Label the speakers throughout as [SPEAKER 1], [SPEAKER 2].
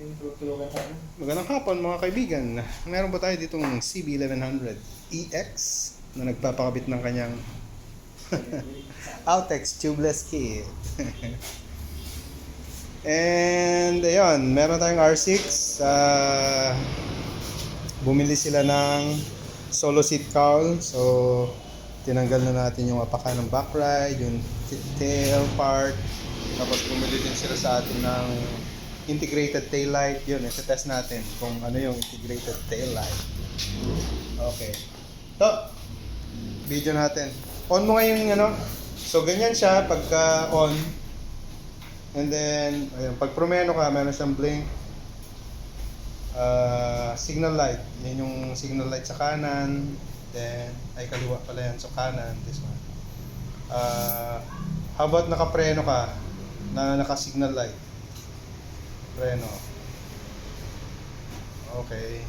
[SPEAKER 1] Magandang hapon mga kaibigan. Meron ba tayo ditong CB1100 EX na nagpapakabit ng kanyang Outex Tubeless Kit. And ayun, meron tayong R6. Bumili sila ng solo seat cowl. So tinanggal na natin yung apakan ng back ride, yung tail part. Tapos bumili din sila sa atin ng integrated tail light. Yun, i-test natin kung ano yung integrated tail light. Okay. Ito, video natin. On mo ngayon yung ano. So, ganyan siya pagka on. And then, ayun, pag promeno ka, meron siyang blink. Signal light. Yan yung signal light sa kanan. Then, ay kaliwa pala yan. So, kanan. This one. How about nakapreno ka? Na naka-signal light. Preno. Okay.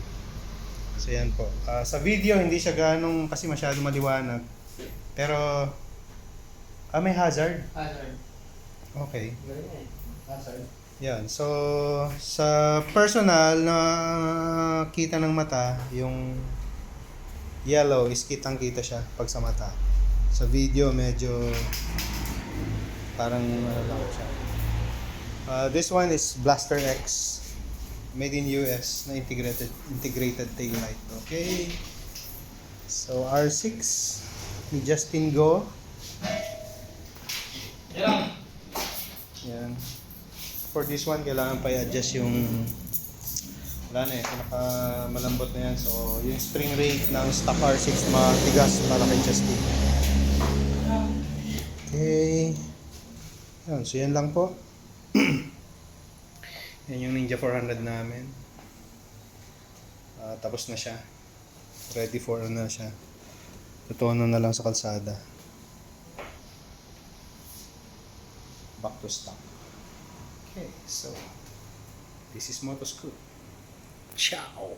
[SPEAKER 1] So yan po. Sa video hindi siya ganong kasi masyado maliwanag. Pero may hazard.
[SPEAKER 2] Hazard.
[SPEAKER 1] Okay.
[SPEAKER 2] Hazard.
[SPEAKER 1] Yan. So sa personal na kita ng mata, yung yellow is kitang-kita siya pag sa mata. Sa video medyo parang ano lang siya. This one is Blaster X, made in US na integrated tail light. Okay. So R6 ni Justin Go. Yan. For this one kailangan pa i-adjust yung wala na eh, malambot na yan. So yung spring rate ng stock R6 matigas para kay Justin. Okay. Yan, so yan lang po. Yan yung Ninja 400 namin. Tapos na siya. Ready for ano na siya. Tutunan na lang sa kalsada. Back to stock. Okay, so this is Motoscoot. Ciao!